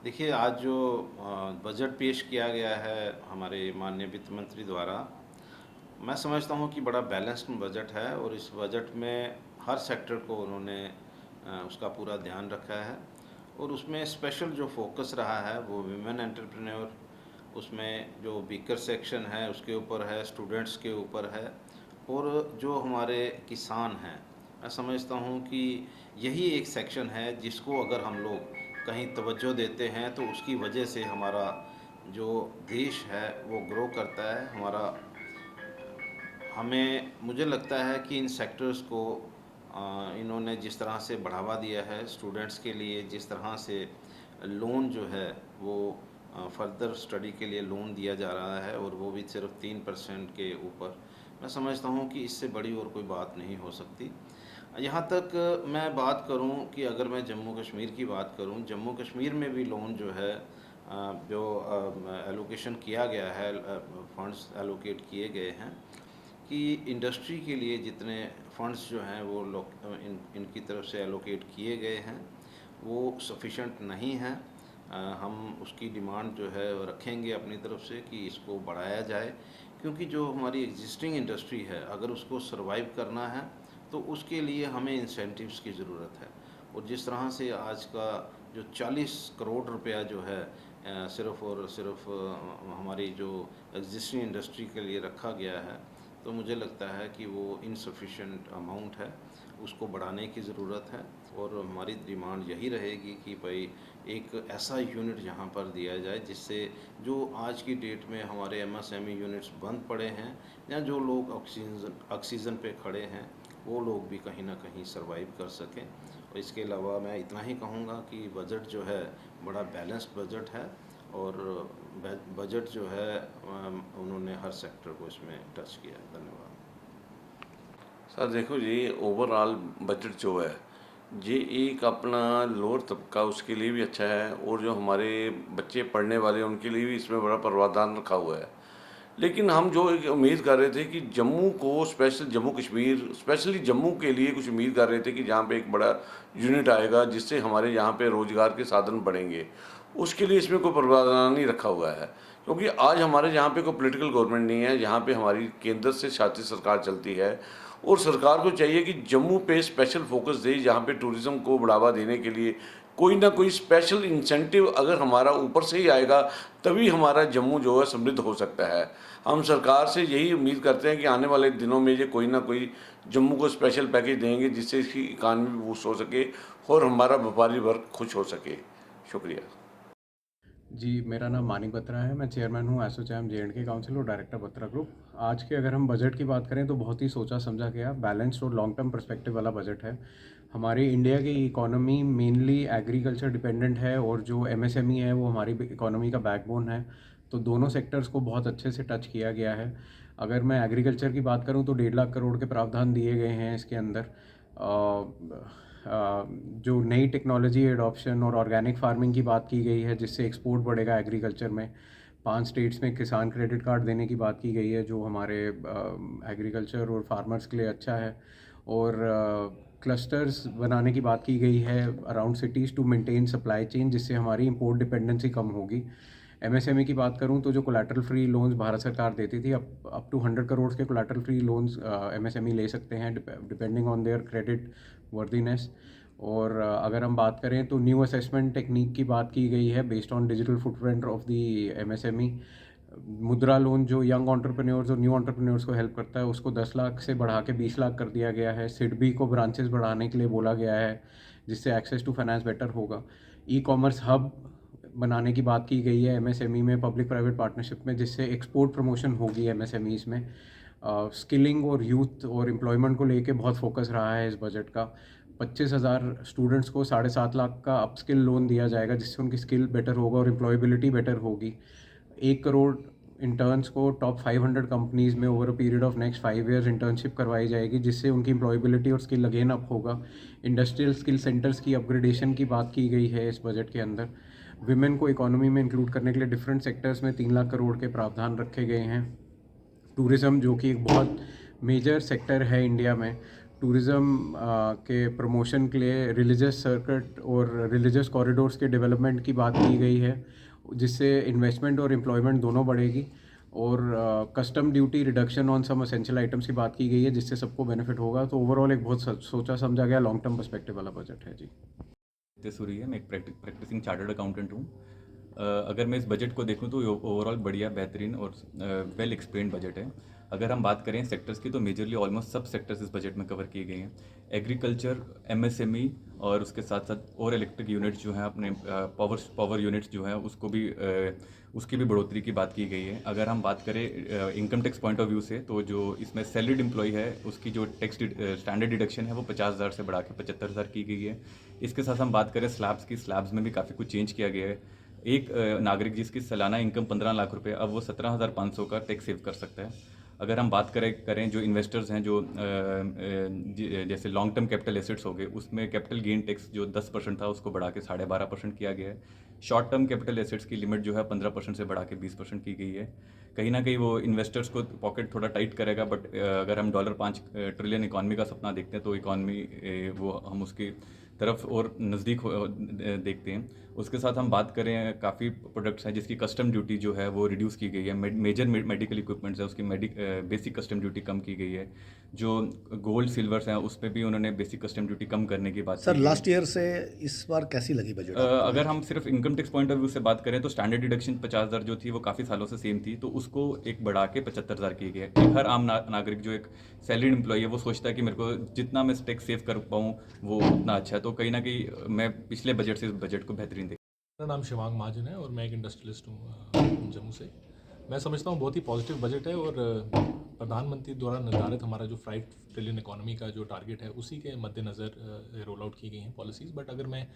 देखिए, आज जो बजट पेश किया गया है हमारे माननीय वित्त मंत्री द्वारा, मैं समझता हूँ कि बड़ा बैलेंस्ड बजट है और इस बजट में हर सेक्टर को उन्होंने उसका पूरा ध्यान रखा है और उसमें स्पेशल जो फोकस रहा है वो विमेन एंटरप्रेन्योर, उसमें जो वीकर सेक्शन है उसके ऊपर है, स्टूडेंट्स के ऊपर है और जो हमारे किसान हैं। मैं समझता हूँ कि यही एक सेक्शन है जिसको अगर हम लोग कहीं तवज्जो देते हैं तो उसकी वजह से हमारा जो देश है वो ग्रो करता है। हमें मुझे लगता है कि इन सेक्टर्स को इन्होंने जिस तरह से बढ़ावा दिया है स्टूडेंट्स के लिए, जिस तरह से लोन जो है वो फर्दर स्टडी के लिए लोन दिया जा रहा है और वो भी सिर्फ 3% के ऊपर, मैं समझता हूँ कि इससे बड़ी और कोई बात नहीं हो सकती। यहाँ तक मैं बात करूँ कि अगर मैं जम्मू कश्मीर की बात करूँ, जम्मू कश्मीर में भी लोन जो है जो एलोकेशन किया गया है, फंड्स एलोकेट किए गए हैं कि इंडस्ट्री के लिए जितने फंड्स जो हैं वो लोग इनकी तरफ से एलोकेट किए गए हैं वो सफिशेंट नहीं हैं। हम उसकी डिमांड जो है वो रखेंगे अपनी तरफ से कि इसको बढ़ाया जाए, क्योंकि जो हमारी एग्जिस्टिंग इंडस्ट्री है अगर उसको सरवाइव करना है तो उसके लिए हमें इंसेंटिव्स की ज़रूरत है। और जिस तरह से आज का जो 40 करोड़ रुपया जो है सिर्फ़ और सिर्फ हमारी जो एग्जिस्टिंग इंडस्ट्री के लिए रखा गया है, तो मुझे लगता है कि वो इनसफिशिएंट अमाउंट है, उसको बढ़ाने की ज़रूरत है। और हमारी डिमांड यही रहेगी कि भाई एक ऐसा यूनिट यहाँ पर दिया जाए जिससे जो आज की डेट में हमारे एमएसएमई यूनिट्स बंद पड़े हैं या जो लोग ऑक्सीजन पे खड़े हैं वो लोग भी कहीं ना कहीं सरवाइव कर सकें। और इसके अलावा मैं इतना ही कहूँगा कि बजट जो है बड़ा बैलेंस्ड बजट है और बजट जो है उन्होंने हर सेक्टर को इसमें टच किया है। धन्यवाद। सर देखो जी, ओवरऑल बजट जो है ये एक अपना लोअर तबका उसके लिए भी अच्छा है और जो हमारे बच्चे पढ़ने वाले हैं उनके लिए भी इसमें बड़ा प्रावधान रखा हुआ है। लेकिन हम जो एक उम्मीद कर रहे थे कि जम्मू को स्पेशल जम्मू कश्मीर स्पेशली जम्मू के लिए कुछ उम्मीद कर रहे थे कि जहाँ पे एक बड़ा यूनिट आएगा जिससे हमारे यहाँ पे रोज़गार के साधन बढ़ेंगे, उसके लिए इसमें कोई प्रावधान नहीं रखा हुआ है। क्योंकि आज हमारे यहाँ पे कोई पॉलिटिकल गवर्नमेंट नहीं है, यहाँ पे हमारी केंद्र से शासित सरकार चलती है और सरकार को चाहिए कि जम्मू पे स्पेशल फोकस दे, जहाँ पे टूरिज़्म को बढ़ावा देने के लिए कोई ना कोई स्पेशल इंसेंटिव अगर हमारा ऊपर से ही आएगा तभी हमारा जम्मू जो है समृद्ध हो सकता है। हम सरकार से यही उम्मीद करते हैं कि आने वाले दिनों में ये कोई ना कोई जम्मू को स्पेशल पैकेज देंगे जिससे इसकी इकानमी बूस्ट हो सके और हमारा व्यापारी वर्ग खुश हो सके। शुक्रिया। जी, मेरा नाम मानिक बत्रा है। मैं चेयरमैन हूँ एसोचैम जे&के काउंसिल और डायरेक्टर बत्रा ग्रुप। आज के अगर हम बजट की बात करें तो बहुत ही सोचा समझा गया बैलेंस्ड और लॉन्ग टर्म पर्सपेक्टिव वाला बजट है। हमारी इंडिया की इकोनॉमी मेनली एग्रीकल्चर डिपेंडेंट है और जो एमएसएमई है वो हमारी इकोनॉमी का बैकबोन है, तो दोनों सेक्टर्स को बहुत अच्छे से टच किया गया है। अगर मैं एग्रीकल्चर की बात करूँ तो 1.5 लाख करोड़ के प्रावधान दिए गए हैं इसके अंदर। जो नई टेक्नोलॉजी एडॉप्शन और ऑर्गेनिक फार्मिंग की बात की गई है जिससे एक्सपोर्ट बढ़ेगा एग्रीकल्चर में। 5 स्टेट्स में किसान क्रेडिट कार्ड देने की बात की गई है जो हमारे एग्रीकल्चर और फार्मर्स के लिए अच्छा है। और क्लस्टर्स बनाने की बात की गई है around cities to maintain supply chain, जिससे हमारी इंपोर्ट डिपेंडेंसी कम होगी। एमएसएमई की बात करूं तो जो कोलैटरल फ्री लोन्स भारत सरकार देती थी, अप टू 100 करोड़ के कोलैटरल फ्री लोन्स एमएसएमई ले सकते हैं depending on their credit worthiness. और अगर हम बात करें तो न्यू असेसमेंट टेक्निक की बात की गई है based on digital footprint of the MSME. मुद्रा लोन जो यंग एंटरप्रेन्योर्स और न्यू एंटरप्रेन्योर्स को हेल्प करता है उसको 10 लाख से बढ़ा के 20 लाख कर दिया गया है। सिडबी को ब्रांचेस बढ़ाने के लिए बोला गया है जिससे एक्सेस टू फाइनेंस बेटर होगा। ई कॉमर्स हब बनाने की बात की गई है एमएसएमई में पब्लिक प्राइवेट पार्टनरशिप में, जिससे एक्सपोर्ट प्रमोशन होगी एमएसएमईज़ में। स्किलिंग और यूथ और एम्प्लॉयमेंट को लेके बहुत फोकस रहा है इस बजट का। 25,000 स्टूडेंट्स को 7.5 लाख का अपस्किल लोन दिया जाएगा जिससे उनकी स्किल बेटर होगा और एम्प्लॉयबिलिटी बेटर होगी। 1 करोड़ इंटर्न्स को टॉप 500 कंपनीज़ में over a period of next 5 years internship करवाई जाएगी जिससे उनकी एम्प्लॉयबिलिटी और स्किल अगेन अप होगा। इंडस्ट्रियल स्किल सेंटर्स की अपग्रेडेशन की बात की गई है इस बजट के अंदर। विमेन को इकोनॉमी में इंक्लूड करने के लिए डिफरेंट सेक्टर्स में 3 लाख करोड़ के प्रावधान रखे गए हैं। टूरिज़्म जो कि एक बहुत मेजर सेक्टर है इंडिया में, टूरिज़्म के प्रमोशन के लिए रिलीजियस सर्किट और रिलीजियस कॉरिडोर्स के डेवलपमेंट की बात की गई है, जिससे इन्वेस्टमेंट और एम्प्लॉयमेंट दोनों बढ़ेगी। और custom duty reduction on some essential items की बात की गई है, जिससे सबको बेनिफिट होगा। तो ओवरऑल एक बहुत सोचा समझा गया लॉन्ग टर्म पर्सपेक्टिव वाला बजट है जी। सूरी है, मैं एक प्रैक्टिसिंग चार्टर्ड अकाउंटेंट हूँ। अगर मैं इस बजट को देखूँ तो ओवरऑल बढ़िया, बेहतरीन और वेल एक्सप्लेन्ड बजट है। अगर हम बात करें सेक्टर्स की तो मेजरली ऑलमोस्ट सब सेक्टर्स इस बजट में कवर किए गए हैं। एग्रीकल्चर, एमएसएमई और उसके साथ साथ और इलेक्ट्रिक यूनिट्स जो हैं अपने पावर यूनिट्स जो हैं उसको भी उसकी भी बढ़ोतरी की बात की गई है। अगर हम बात करें income tax point of view से तो जो इसमें सैलरीड एम्प्लॉय है उसकी जो टैक्स स्टैंडर्ड डिडक्शन है वो 50,000 से बढ़ा के 75,000 की गई है। इसके साथ हम बात करें स्लैब्स में भी काफ़ी कुछ चेंज किया गया है। एक नागरिक जिसकी सालाना इनकम 15 लाख रुपए, अब वो 17,500 का टैक्स सेव कर सकता है। अगर हम बात करें जो इन्वेस्टर्स हैं जो जैसे लॉन्ग टर्म कैपिटल एसेट्स हो गए, उसमें कैपिटल गेन टैक्स जो 10% था उसको बढ़ा के 12.5% किया गया है। शॉर्ट टर्म कैपिटल एसेट्स की लिमिट जो है 15% से बढ़ा के 20% की गई है। कहीं ना कहीं वो इन्वेस्टर्स को पॉकेट थोड़ा टाइट करेगा, बट अगर हम $5 ट्रिलियन इकॉनमी का सपना देखते हैं तो इकॉनमी वो हम उसकी तरफ और नज़दीक देखते हैं। उसके साथ हम बात करें काफ़ी प्रोडक्ट्स हैं जिसकी कस्टम ड्यूटी जो है वो रिड्यूस की गई है। मेजर मेडिकल इक्विपमेंट्स है उसकी बेसिक कस्टम ड्यूटी कम की गई है। जो गोल्ड सिल्वर्स हैं उस पर भी उन्होंने बेसिक कस्टम ड्यूटी कम करने की बात सर की है। लास्ट ईयर से इस बार कैसी लगी बजट आपको? अगर हम सिर्फ income tax point of view से बात करें तो स्टैंडर्ड डिडक्शन 50,000 जो थी वो काफ़ी सालों से सेम थी, तो उसको एक बढ़ा के 75,000 की गई है। एक हर आम नागरिक जो एक सैलरीड एम्प्लॉय है वो सोचता है कि मेरे को जितना मैं टैक्स सेव कर पाऊँ वो उतना अच्छा है। तो कहीं ना कहीं मैं पिछले बजट से इस बजट को बेहतरीन देख। मेरा नाम शिवांग महाजन है और मैं एक इंडस्ट्रियलिस्ट हूँ जम्मू से। मैं समझता हूँ बहुत ही पॉजिटिव बजट है और प्रधानमंत्री द्वारा निर्धारित हमारा जो 5 ट्रिलियन इकोनॉमी का जो टारगेट है उसी के मद्देनज़र रोल आउट की गई हैं पॉलिसीज़। बट अगर मैं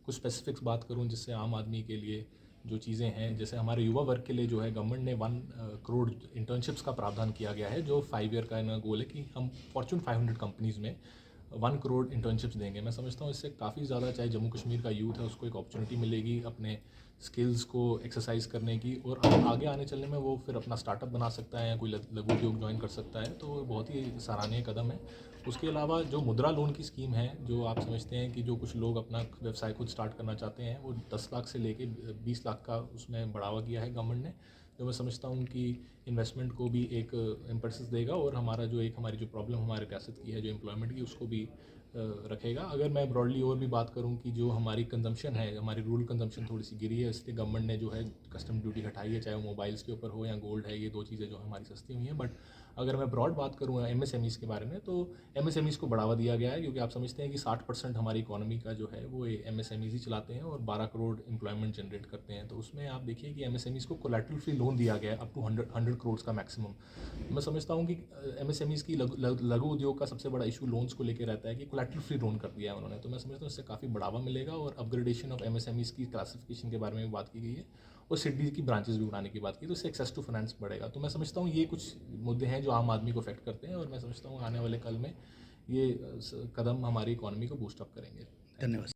कुछ स्पेसिफिक्स बात करूँ जिससे आम आदमी के लिए जो चीज़ें हैं, जैसे हमारे युवा वर्ग के लिए जो है गवर्नमेंट ने 1 करोड़ इंटर्नशिप्स का प्रावधान किया गया है, जो 5 ईयर का इनका गोल है कि हम फॉर्चून 500 कंपनीज़ में 1 करोड़ इंटर्नशिप्स देंगे। मैं समझता हूँ इससे काफ़ी ज़्यादा, चाहे जम्मू कश्मीर का यूथ है उसको एक अपॉर्चुनिटी मिलेगी अपने स्किल्स को एक्सरसाइज करने की, और आगे आने चलने में वो फिर अपना स्टार्टअप बना सकता है या कोई लघु उद्योग ज्वाइन कर सकता है। तो बहुत ही सराहनीय कदम है। उसके अलावा जो मुद्रा लोन की स्कीम है, जो आप समझते हैं कि जो कुछ लोग अपना व्यवसाय खुद स्टार्ट करना चाहते हैं, वो 10 लाख से लेके 20 लाख का उसमें बढ़ावा किया है गवर्नमेंट ने, जो मैं समझता हूँ कि इन्वेस्टमेंट को भी एक इम्पल्स देगा और हमारा जो एक हमारी जो प्रॉब्लम हमारे रियासत की है जो एम्प्लॉयमेंट की, उसको भी रखेगा। अगर मैं ब्रॉडली और भी बात करूं कि जो हमारी कंजम्पशन है, हमारी रूरल कंजम्पशन थोड़ी सी गिरी है, इसलिए गवर्नमेंट ने जो है कस्टम ड्यूटी घटाई है, चाहे वो मोबाइल्स के ऊपर हो या गोल्ड है, ये 2 चीज़ें जो हमारी सस्ती हुई हैं। बट अगर मैं ब्रॉड बात करूँ एमएसएमईज़ के बारे में, तो एमएसएमईज़ को बढ़ावा दिया गया है, क्योंकि आप समझते हैं कि 60% हमारी इकोनॉमी का जो है वो एमएसएमईज़ ही चलाते हैं और 12 करोड़ एम्प्लॉयमेंट जनरेट करते हैं। तो उसमें आप देखिए कि एमएसएमईज़ को कोलैटरल फ्री लोन दिया गया है अप टू 100 करोड़ का मैक्सिमम। मैं समझता हूँ कि एमएसएमईज़ की लघु उद्योग का सबसे बड़ा इशू लोन्स को लेकर रहता है कि कोलैटरल फ्री लोन कर दिया है उन्होंने। तो मैं समझता हूँ इससे काफ़ी बढ़ावा मिलेगा, और अपग्रेडेशन ऑफ एमएसएमईज़ की क्लासिफिकेशन के बारे में भी बात की गई है और सिडबी की ब्रांचेस भी बनाने की बात की, तो इससे एक्सेस टू फाइनेंस बढ़ेगा। तो मैं समझता हूँ ये कुछ मुद्दे हैं जो आम आदमी को अफेक्ट करते हैं, और मैं समझता हूँ आने वाले कल में ये कदम हमारी इकोनॉमी को बूस्ट अप करेंगे। धन्यवाद।